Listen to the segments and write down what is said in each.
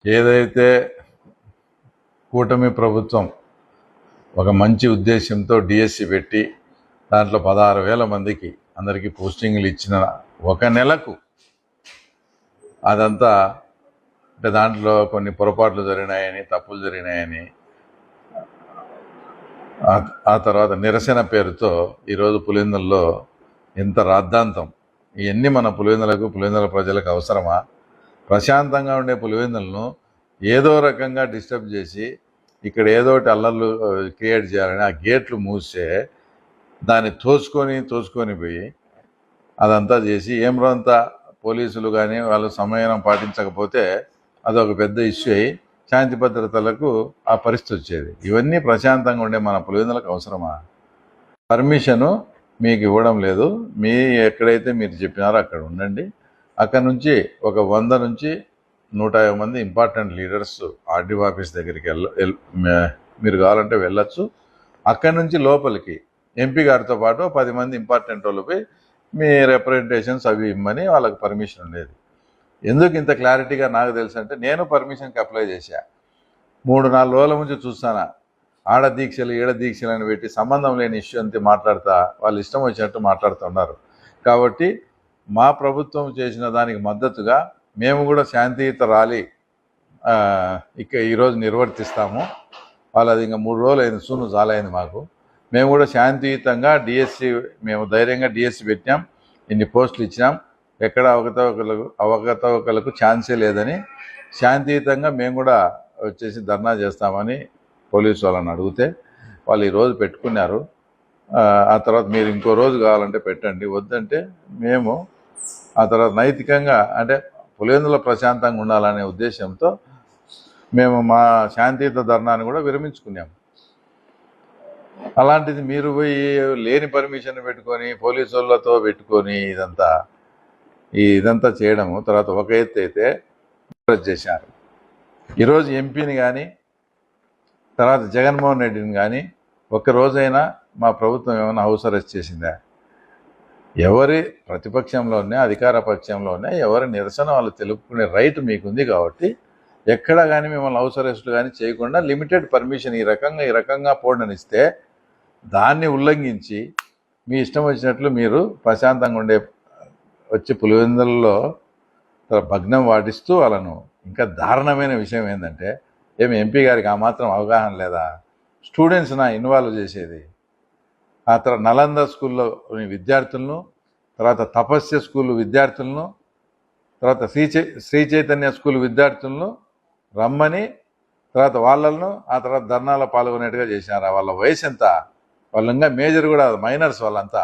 ఏదైతే కూటమి ప్రభుత్వం ఒక మంచి ఉద్దేశంతో డిఎస్సి పెట్టి దాంట్లో 16,000 మందికి అందరికీ పోస్టింగ్లు ఇచ్చిన ఒక నెలకు అదంతా అంటే దాంట్లో కొన్ని పొరపాట్లు జరిగినాయని, తప్పులు జరిగినాయని, ఆ తర్వాత నిరసన పేరుతో ఈరోజు పులివెందుల్లో ఇంత రాద్ధాంతం. ఇవన్నీ మన పులివెందుల ప్రజలకు అవసరమా? ప్రశాంతంగా ఉండే పులివెందులను ఏదో రకంగా డిస్టర్బ్ చేసి ఇక్కడ ఏదో ఒకటి అల్లర్లు క్రియేట్ చేయాలని ఆ గేట్లు మూస్తే దాన్ని తోసుకొని పోయి అదంతా చేసి ఏమరంతా పోలీసులు కానీ వాళ్ళు సమయం పాటించకపోతే అదొక పెద్ద ఇష్యూ అయ్యి శాంతి భద్రతలకు ఆ పరిస్థితి వచ్చేది. ఇవన్నీ ప్రశాంతంగా ఉండే మన పులివెందులకు అవసరమా? పర్మిషను మీకు ఇవ్వడం లేదు. ఎక్కడైతే మీరు చెప్పినారో అక్కడ ఉండండి. అక్కడ నుంచి ఒక 100 నుంచి 150 మంది ఇంపార్టెంట్ లీడర్స్ ఆర్డీఓ ఆఫీస్ దగ్గరికి మీరు కావాలంటే వెళ్ళొచ్చు. అక్కడి నుంచి లోపలికి ఎంపీ గారితో పాటు 10 మంది ఇంపార్టెంట్ వాళ్ళపై మీ రిప్రజెంటేషన్స్ అవి ఇమ్మని వాళ్ళకి పర్మిషన్ ఉండేది. ఎందుకు ఇంత క్లారిటీగా నాకు తెలుసు అంటే నేను పర్మిషన్కి అప్లై చేశా. 3-4 రోజుల నుంచి చూస్తానా ఆడ దీక్షలు ఈడ దీక్షలు అని పెట్టి సంబంధం లేని ఇష్యూ అంతే మాట్లాడుతా వాళ్ళు ఇష్టం వచ్చినట్టు మాట్లాడుతున్నారు. కాబట్టి మా ప్రభుత్వం చేసిన దానికి మద్దతుగా మేము కూడా శాంతియుత ర్యాలీ ఈరోజు నిర్వర్తిస్తాము. వాళ్ళది ఇంకా 3 రోజులు అయింది, సూను చాలైంది మాకు. మేము కూడా శాంతియుతంగా మేము ధైర్యంగా డిఎస్సి పెట్టాం, ఇన్ని పోస్టులు ఇచ్చినాం, ఎక్కడ అవకతవకలకు ఛాన్సే లేదని శాంతియుతంగా మేము కూడా వచ్చేసి ధర్నా చేస్తామని పోలీసు వాళ్ళని అడిగితే వాళ్ళు ఈరోజు పెట్టుకున్నారు. ఆ తర్వాత మీరు ఇంకో రోజు కావాలంటే పెట్టండి, వద్దంటే మేము ఆ తర్వాత నైతికంగా అంటే పులివెందుల ప్రశాంతంగా ఉండాలనే ఉద్దేశంతో మేము మా శాంతియుత ధర్నాన్ని కూడా విరమించుకున్నాము. అలాంటిది మీరు పోయి లేని పర్మిషన్ పెట్టుకొని పోలీసు వాళ్ళతో పెట్టుకొని ఇదంతా చేయడము. తర్వాత ఒక ఎత్తు అయితే చేశారు. ఈరోజు ఎంపీని కానీ తర్వాత జగన్మోహన్ రెడ్డిని కానీ ఒక్కరోజైనా మా ప్రభుత్వం ఏమైనా హౌస్ అరెస్ట్ చేసిందా? ఎవరి ప్రతిపక్షంలోనే అధికార పక్షంలోనే ఎవరి నిరసన వాళ్ళు తెలుపుకునే రైట్ మీకుంది. కాబట్టి ఎక్కడ కానీ మిమ్మల్ని హౌస్ అరెస్టులు కానీ చేయకుండా లిమిటెడ్ పర్మిషన్ ఈ రకంగా పోడనిస్తే దాన్ని ఉల్లంఘించి మీ ఇష్టం వచ్చినట్లు మీరు ప్రశాంతంగా ఉండే వచ్చి పులివెందులలో భగ్నం వాటిస్తూ వాళ్ళను ఇంకా దారుణమైన విషయం ఏంటంటే ఎంపీ గారికి ఆ మాత్రం అవగాహన లేదా? స్టూడెంట్స్నా ఇన్వాల్వ్ చేసేది. ఆ తర్వాత నలంద స్కూల్లో విద్యార్థులను, తర్వాత తపస్య స్కూల్ విద్యార్థులను, తర్వాత శ్రీ చైతన్య స్కూల్ విద్యార్థులను రమ్మని తర్వాత వాళ్ళను ఆ తర్వాత ధర్నాలో పాల్గొనేట్టుగా చేసినారు. వాళ్ళ వయసు ఎంత? వాళ్ళు ఇంకా మేజర్ కూడా మైనర్స్ వాళ్ళంతా.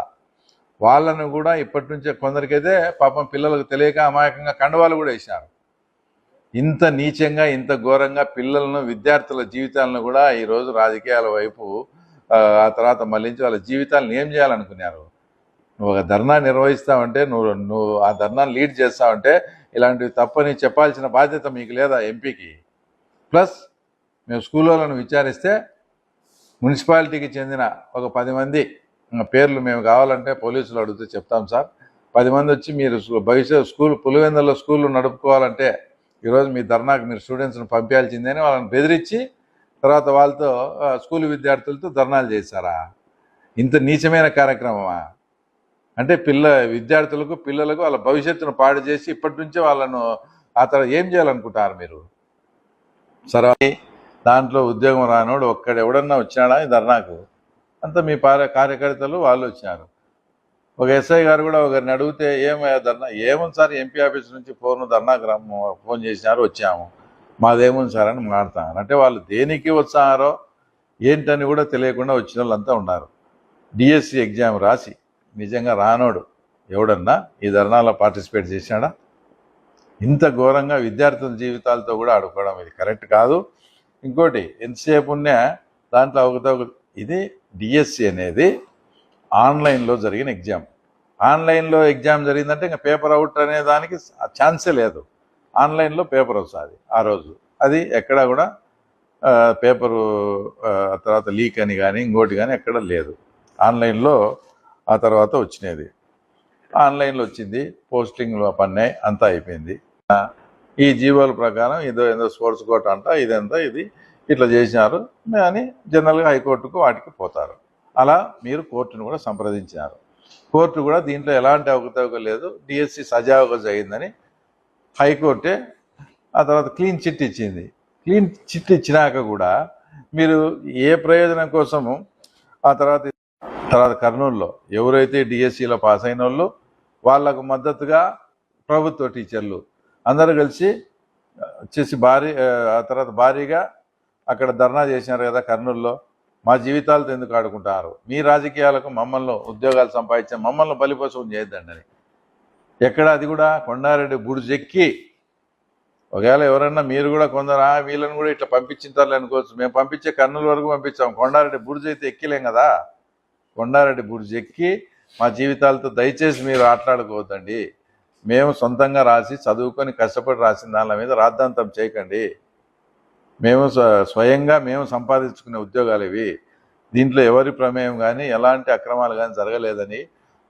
వాళ్ళను కూడా ఇప్పటి నుంచే కొందరికైతే పాపం పిల్లలకు తెలియక అమాయకంగా కండవాళ్ళు కూడా వేసినారు. ఇంత నీచంగా ఇంత ఘోరంగా పిల్లలను విద్యార్థుల జీవితాలను కూడా ఈరోజు రాజకీయాల వైపు ఆ తర్వాత మళ్ళించి వాళ్ళ జీవితాలను ఏం చేయాలనుకున్నారు? నువ్వు ఒక ధర్నా నిర్వహిస్తావంటే నువ్వు ఆ ధర్నాను లీడ్ చేస్తావంటే ఇలాంటివి తప్పని చెప్పాల్సిన బాధ్యత మీకు లేదా ఎంపీకి? ప్లస్ మేము స్కూల్ వాళ్ళను విచారిస్తే మున్సిపాలిటీకి చెందిన ఒక 10 మంది పేర్లు మేము కావాలంటే పోలీసులు అడిగితే చెప్తాం సార్. 10 మంది వచ్చి మీరు భవిష్యత్ పులివెందుల్లో స్కూళ్ళు నడుపుకోవాలంటే ఈరోజు మీ ధర్నాకు మీరు స్టూడెంట్స్ని పంపించాల్సిందని వాళ్ళని బెదిరించి తర్వాత వాళ్ళతో స్కూల్ విద్యార్థులతో ధర్నాలు చేశారా? ఇంత నీచమైన కార్యక్రమమా? అంటే పిల్లలకు వాళ్ళ భవిష్యత్తును పాడు చేసి ఇప్పటి నుంచే వాళ్ళను ఆ తర్వాత ఏం చేయాలనుకుంటారు మీరు? సరే, దాంట్లో ఉద్యోగం రానోడు ఎవడన్నా వచ్చాడా ఈ ధర్నాకు? అంతా మీ కార్యకర్తలు వాళ్ళు వచ్చినారు. ఒక ఎస్ఐ గారు కూడా ఒకరిని అడిగితే ఏమయ్యా ధర్నా? ఏముంది సార్, ఎంపీ ఆఫీస్ నుంచి ధర్నాకు ఫోన్ చేసినారు, వచ్చాము, మాదేముంది సార్ అని మాట్లాడుతున్నారు. అంటే వాళ్ళు దేనికి వచ్చారో ఏంటని కూడా తెలియకుండా వచ్చిన వాళ్ళంతా ఉన్నారు. డిఎస్సి ఎగ్జామ్ రాసి నిజంగా రానోడు ఎవడన్నా ఈ ధర్నాలో పార్టిసిపేట్ చేశాడా? ఇంత ఘోరంగా విద్యార్థుల జీవితాలతో కూడా ఆడుకోవడం ఇది కరెక్ట్ కాదు. ఇంకోటి ఎంతసేపు ఉన్నా దాంట్లో ఇది డిఎస్సి అనేది ఆన్లైన్లో జరిగిన ఎగ్జామ్. ఆన్లైన్లో ఎగ్జామ్ జరిగిందంటే ఇంకా పేపర్ అవుట్ అనే దానికి ఛాన్సే లేదు. ఆన్లైన్లో పేపర్ వస్తుంది ఆ రోజు. అది ఎక్కడ కూడా పేపరు తర్వాత లీక్ అని కానీ ఇంకోటి కానీ ఎక్కడ లేదు. ఆన్లైన్లో ఆ తర్వాత వచ్చినది, ఆన్లైన్లో వచ్చింది, పోస్టింగ్లు పన్నాయి, అంతా అయిపోయింది. ఈ జీవోల ప్రకారం ఏదో స్పోర్ట్స్ కోట అంట ఇదంతా ఇది ఇట్లా చేసినారు అని జనరల్గా హైకోర్టుకు వాటికి పోతారు. అలా మీరు కోర్టును కూడా సంప్రదించారు. కోర్టు కూడా దీంట్లో ఎలాంటి అవకతవక లేదు, డిఎస్సి సజావుగా జరిగిందని హైకోర్టే ఆ తర్వాత క్లీన్ చిట్ ఇచ్చింది. క్లీన్ చిట్ ఇచ్చినాక కూడా మీరు ఏ ప్రయోజనం కోసము ఆ తర్వాత కర్నూలులో ఎవరైతే డిఎస్సిలో పాస్ అయిన వాళ్ళు వాళ్లకు మద్దతుగా ప్రభుత్వ టీచర్లు అందరూ కలిసి వచ్చేసి ఆ తర్వాత భారీగా అక్కడ ధర్నా చేసినారు కదా కర్నూలులో. మా జీవితాలతో ఎందుకు ఆడుకుంటారు, మీ రాజకీయాలకు మమ్మల్ని ఉద్యోగాలు సంపాదించే మమ్మల్ని బలిపోసం చేయొద్దండి అని. ఎక్కడ అది కూడా కొండారెడ్డి బుడిజెక్కి ఒకవేళ ఎవరన్నా మీరు కూడా కొందరు వీళ్ళని కూడా ఇట్లా పంపించింటారు అనుకోవచ్చు. మేము పంపించే కర్నూలు వరకు పంపించాం, కొండారెడ్డి బుడిజి అయితే ఎక్కిలేం కదా. కొండారెడ్డి బుడిజి ఎక్కి మా జీవితాలతో దయచేసి మీరు ఆటలాడుకోవద్దండి, మేము సొంతంగా రాసి చదువుకొని కష్టపడి రాసిన దాని మీద రాద్ధాంతం చేయకండి, మేము స్వయంగా మేము సంపాదించుకునే ఉద్యోగాలు ఇవి, దీంట్లో ఎవరి ప్రమేయం కానీ ఎలాంటి అక్రమాలు కానీ జరగలేదని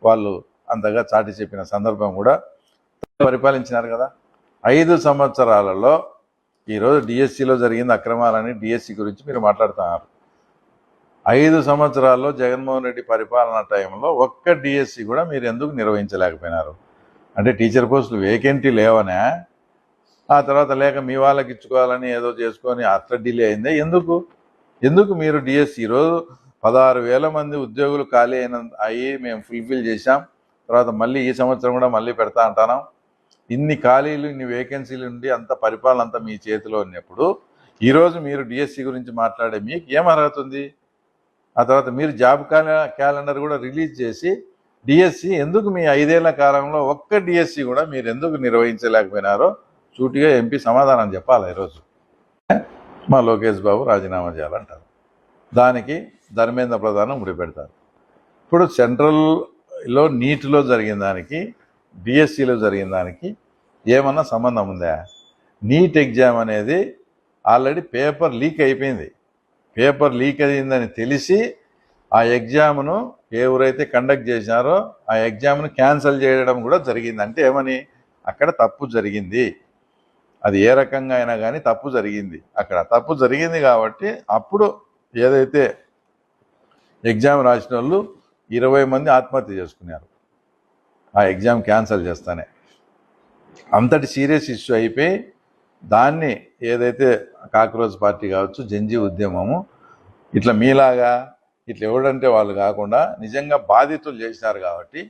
వాళ్ళు అంతగా చాటి చెప్పిన సందర్భం కూడా పరిపాలించినారు కదా. 5 సంవత్సరాలలో ఈరోజు డిఎస్సిలో జరిగిన అక్రమాలని డిఎస్సి గురించి మీరు మాట్లాడుతున్నారు. 5 సంవత్సరాల్లో జగన్మోహన్ రెడ్డి పరిపాలన టైంలో ఒక్క డిఎస్సి కూడా మీరు ఎందుకు నిర్వహించలేకపోయినారు? అంటే టీచర్ పోస్టులు వేకెంటీ లేవనే, ఆ తర్వాత లేక మీ వాళ్ళకి ఇచ్చుకోవాలని ఏదో చేసుకొని అట్లా డిలే అయిందే ఎందుకు మీరు డిఎస్సి ఈరోజు 16,000 మంది ఉద్యోగులు ఖాళీ అయ్యి మేము ఫుల్ఫిల్ చేశాం. తర్వాత మళ్ళీ ఈ సంవత్సరం కూడా మళ్ళీ పెడతా అంటున్నాం. ఇన్ని ఖాళీలు ఇన్ని వేకెన్సీలు ఉండి అంత పరిపాలన అంతా మీ చేతిలో ఉన్నప్పుడు ఈరోజు మీరు డిఎస్సి గురించి మాట్లాడే మీకు ఏం అర్హత ఉంది? ఆ తర్వాత మీరు జాబ్ క్యాలెండర్ కూడా రిలీజ్ చేసి డిఎస్సి ఎందుకు మీ 5 ఏళ్ల కాలంలో ఒక్క డిఎస్సి కూడా మీరు ఎందుకు నిర్వహించలేకపోయినారో సూటిగా ఎంపీ సమాధానం చెప్పాలి. ఈరోజు మా లోకేష్ బాబు రాజీనామా చేయాలంటారు, దానికి ధర్మేంద్ర ప్రధాన్ ముడిపెడతారు. ఇప్పుడు సెంట్రల్లో నీటిలో జరిగిన దానికి డిఎస్సిలో జరిగిన దానికి ఏమన్నా సంబంధం ఉందా? నీట్ ఎగ్జామ్ అనేది ఆల్రెడీ పేపర్ లీక్ అయిపోయింది. పేపర్ లీక్ అయిందని తెలిసి ఆ ఎగ్జామ్ను ఎవరైతే కండక్ట్ చేసినారో ఆ ఎగ్జామ్ను క్యాన్సిల్ చేయడం కూడా జరిగింది. అంటే ఏమని, అక్కడ తప్పు జరిగింది, అది ఏ రకంగా అయినా కానీ తప్పు జరిగింది. అక్కడ తప్పు జరిగింది కాబట్టి అప్పుడు ఏదైతే ఎగ్జామ్ రాసిన వాళ్ళు 20 మంది ఆత్మహత్య చేసుకున్నారు ఆ ఎగ్జామ్ క్యాన్సిల్ చేస్తానే. అంతటి సీరియస్ ఇష్యూ అయిపోయి దాన్ని ఏదైతే కాక్రోచ్ పార్టీ కావచ్చు, జంజీ ఉద్యమము ఇట్లా మీలాగా ఇట్లా ఎవడంటే వాళ్ళు కాకుండా నిజంగా బాధితులు చేసినారు కాబట్టి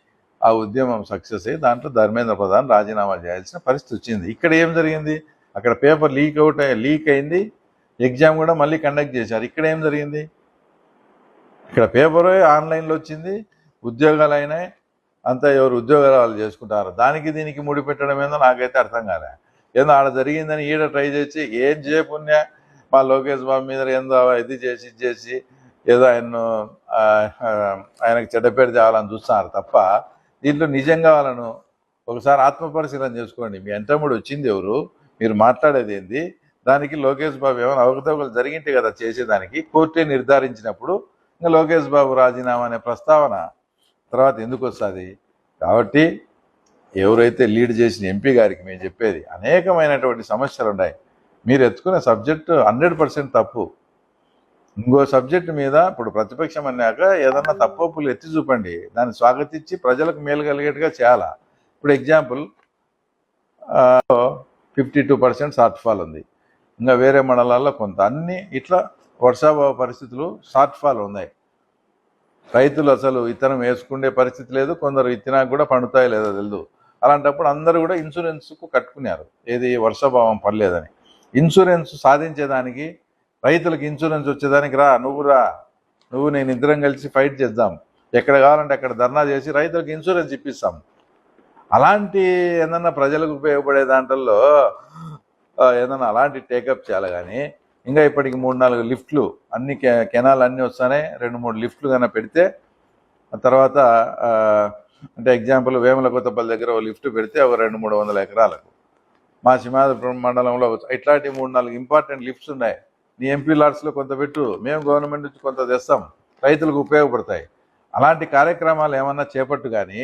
ఆ ఉద్యమం సక్సెస్ అయ్యి దాంట్లో ధర్మేంద్ర ప్రధాన్ రాజీనామా చేయాల్సిన పరిస్థితి వచ్చింది. ఇక్కడ ఏం జరిగింది? అక్కడ పేపర్ లీక్ అయింది, ఎగ్జామ్ కూడా మళ్ళీ కండక్ట్ చేశారు. ఇక్కడ ఏం జరిగింది? ఇక్కడ పేపర్ ఆన్లైన్లో వచ్చింది, ఉద్యోగాలు అయినాయి, అంతా ఎవరు ఉద్యోగాలు వాళ్ళు చేసుకుంటారు. దానికి దీనికి ముడిపెట్టడం ఏందో నాకైతే అర్థం కాలే. ఏందో ఆడ జరిగిందని ఈడ ట్రై చేసి ఏం చేయపుణ్య మా లోకేష్ బాబు మీద ఏందో ఇది చేసి ఏదో ఆయనకు చెడ్డ పేరు తేవాలని చూస్తున్నారు తప్ప దీంట్లో నిజంగా వాళ్ళను ఒకసారి ఆత్మపరిశీలన చేసుకోండి. మీ ఎంటముడు వచ్చింది ఎవరు, మీరు మాట్లాడేది ఏంది? దానికి లోకేష్ బాబు ఏమైనా అవకతవకలు జరిగింటే కదా చేసేదానికి. కోర్టే నిర్ధారించినప్పుడు ఇంకా లోకేష్ బాబు రాజీనామా అనే ప్రస్తావన తర్వాత ఎందుకు వస్తుంది? కాబట్టి ఎవరైతే లీడ్ చేసిన ఎంపీ గారికి మేము చెప్పేది, అనేకమైనటువంటి సమస్యలు ఉన్నాయి. మీరు ఎత్తుకునే సబ్జెక్టు 100% తప్పు. ఇంకో సబ్జెక్టు మీద ఇప్పుడు ప్రతిపక్షం అన్నాక ఏదన్నా తప్పులు ఎత్తి చూపండి, దాన్ని స్వాగతించి ప్రజలకు మేలు కలిగేట్టుగా చేయాలా. ఇప్పుడు ఎగ్జాంపుల్ 52% షార్ట్ ఫాల్ ఉంది, ఇంకా వేరే మండలాల్లో కొంత, అన్ని ఇట్లా వర్షాభావ పరిస్థితులు షార్ట్ ఫాల్ ఉన్నాయి. రైతులు అసలు విత్తనం వేసుకునే పరిస్థితి లేదు, కొందరు విత్తనాకు కూడా పండుతాయి లేదో తెలియదు. అలాంటప్పుడు అందరూ కూడా ఇన్సూరెన్స్కు కట్టుకున్నారు, ఏది వర్షాభావం పడలేదని. ఇన్సూరెన్స్ సాధించేదానికి, రైతులకు ఇన్సూరెన్స్ వచ్చేదానికి నువ్వు నేను ఇద్దరం కలిసి ఫైట్ చేద్దాం, ఎక్కడ కావాలంటే అక్కడ ధర్నా చేసి రైతులకు ఇన్సూరెన్స్ ఇప్పిస్తాం. అలాంటి ఏదన్నా ప్రజలకు ఉపయోగపడే దాంట్లో ఏదన్నా అలాంటి టేకప్ చేయాలి. కానీ ఇంకా ఇప్పటికి 3-4 లిఫ్ట్లు, అన్ని కెనాల్ అన్నీ వస్తానే 2-3 లిఫ్ట్లు కన్నా పెడితే, తర్వాత అంటే ఎగ్జాంపుల్ వేముల కొత్తపల్లి దగ్గర ఒక లిఫ్ట్ పెడితే ఒక 200-300 ఎకరాలకు, మా సింహాద్రిపురం మండలంలో ఇట్లాంటి 3-4 ఇంపార్టెంట్ లిఫ్ట్స్ ఉన్నాయి. నీ ఎంపీ లాడ్స్లో కొంత పెట్టు, మేము గవర్నమెంట్ నుంచి కొంత తెస్తాం, రైతులకు ఉపయోగపడతాయి. అలాంటి కార్యక్రమాలు ఏమన్నా చేపట్టు. కానీ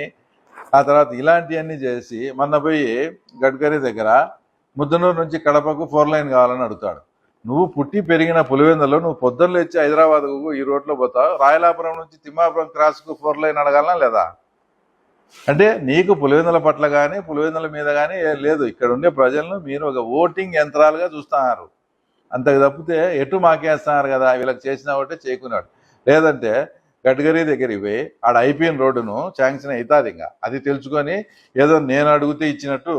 ఆ తర్వాత ఇలాంటివన్నీ చేసి మొన్న పోయి గడ్కరీ దగ్గర ముద్దనూరు నుంచి కడపకు 4 లైన్ కావాలని అడుగుతాడు. నువ్వు పుట్టి పెరిగిన పులివెందులో నువ్వు పొద్దున్న లేచి హైదరాబాద్కు ఈ రోడ్లో పోతావు, రాయలాపురం నుంచి తిమ్మాపురం క్రాస్కు 4 లైన్ అడగాలనా లేదా? అంటే నీకు పులివెందుల పట్ల కానీ పులివెందుల మీద కానీ లేదు. ఇక్కడ ఉండే ప్రజలను మీరు ఒక ఓటింగ్ యంత్రాలుగా చూస్తున్నారు. అంతకు తప్పితే ఎటు మాకేస్తున్నారు కదా, వీళ్ళకి చేసినా ఒకటే చేయకున్నాడు. లేదంటే గడ్కరీ దగ్గరికి పోయి ఆడ అయిపోయిన రోడ్డును శాంక్షన్ అవుతుంది. ఇంకా అది తెలుసుకొని ఏదో నేను అడిగితే ఇచ్చినట్టు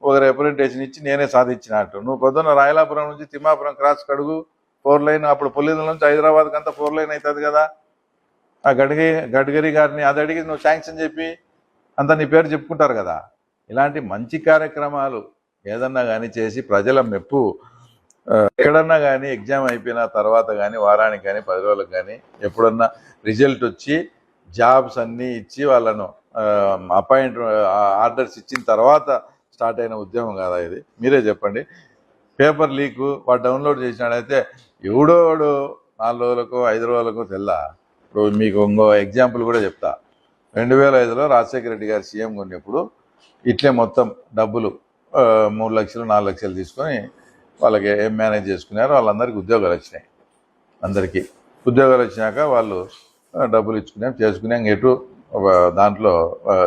ఒక రిప్రజెంటేషన్ ఇచ్చి నేనే సాధించినట్టు. నువ్వు పొద్దున్న రాయలాపురం నుంచి తిమ్మాపురం క్రాస్ కడుగు 4 లైన్, అప్పుడు పులివెందుల నుంచి హైదరాబాద్కి అంతా 4 లైన్ అవుతుంది కదా. ఆ గడ్కరీ గారిని అది అడిగి నువ్వు శాంక్షన్ చెప్పి అంతా నీ పేరు చెప్పుకుంటారు కదా. ఇలాంటి మంచి కార్యక్రమాలు ఏదన్నా కానీ చేసి ప్రజల మెప్పు ఎక్కడన్నా కానీ ఎగ్జామ్ అయిపోయిన తర్వాత కానీ వారానికి కానీ 10 రోజులకు కానీ ఎప్పుడన్నా రిజల్ట్ వచ్చి జాబ్స్ అన్నీ ఇచ్చి వాళ్ళను ఆర్డర్స్ ఇచ్చిన తర్వాత స్టార్ట్ అయిన ఉద్యమం కాదా ఇది? మీరే చెప్పండి. పేపర్ లీకు వాడు డౌన్లోడ్ చేసినాడైతే ఎవడోడు 4 రోజులకు 5 రోజులకు తెల్లా. ఇప్పుడు మీకు ఇంకో ఎగ్జాంపుల్ కూడా చెప్తా. 2005లో రాజశేఖర రెడ్డి గారు సీఎం ఉన్నప్పుడు ఇట్లే మొత్తం డబ్బులు 3 లక్షలు 4 లక్షలు తీసుకొని వాళ్ళకి ఏం మేనేజ్ చేసుకున్నారు. వాళ్ళందరికీ ఉద్యోగాలు వచ్చినాయి. అందరికీ ఉద్యోగాలు వచ్చినాక వాళ్ళు డబ్బులు ఇచ్చుకున్నాం చేసుకున్నాం. ఎటు దాంట్లో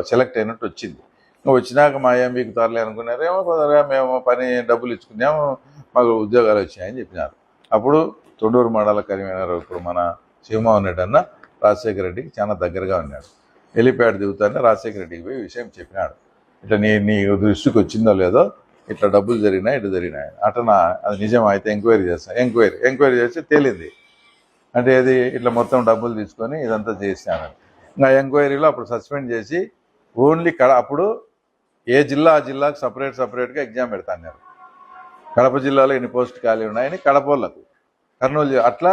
సెలెక్ట్ అయినట్టు వచ్చింది. వచ్చినాక మా ఏం వీకుతారులే అనుకున్నారు. ఏమో కుదరగా మేము పని డబ్బులు ఇచ్చుకున్నాము, మాకు ఉద్యోగాలు వచ్చాయని చెప్పినారు. అప్పుడు తొండూరు మండల కన్వీనర్ ఇప్పుడు మన శివమోహన్ రెడ్డి అన్న రాజశేఖర రెడ్డికి చాలా దగ్గరగా ఉన్నాడు. హెలిప్యాడ్ దిగుతానే రాజశేఖర రెడ్డికి పోయి విషయం చెప్పినాడు. ఇట్లా నీ దృష్టికి వచ్చిందో లేదో, ఇట్లా డబ్బులు జరిగినాయి, ఇటు జరిగినాయి అట్లా. అది నిజం అయితే ఎంక్వైరీ చేస్తాను. ఎంక్వైరీ చేస్తే తేలింది. అంటే ఇది ఇట్లా మొత్తం డబ్బులు తీసుకొని ఇదంతా చేశాను. ఇంకా ఎంక్వైరీలో అప్పుడు సస్పెండ్ చేసి ఓన్లీ అప్పుడు ఏ జిల్లా ఆ జిల్లాకు సపరేట్గా ఎగ్జామ్ పెడతాన్నారు. కడప జిల్లాలో ఎన్ని పోస్టు ఖాళీ ఉన్నాయని కడప వాళ్ళకు, కర్నూలు అట్లా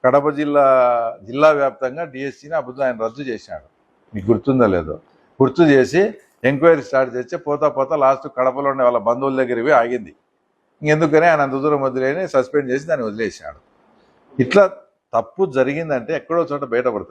కడప జిల్లా వ్యాప్తంగా డిఎస్సిని అప్పుడు ఆయన రద్దు చేశాడు. మీకు గుర్తుందో లేదో. గుర్తు చేసి ఎంక్వైరీ స్టార్ట్ చేస్తే పోతా లాస్ట్ కడపలో ఉండే వాళ్ళ బంధువుల దగ్గరికి ఆగింది. ఇంకెందుకని ఆయన అంత దూరం వదిలేని సస్పెండ్ చేసి దాన్ని వదిలేశాడు. ఇట్లా తప్పు జరిగిందంటే ఎక్కడో చోట బయటపడతారు.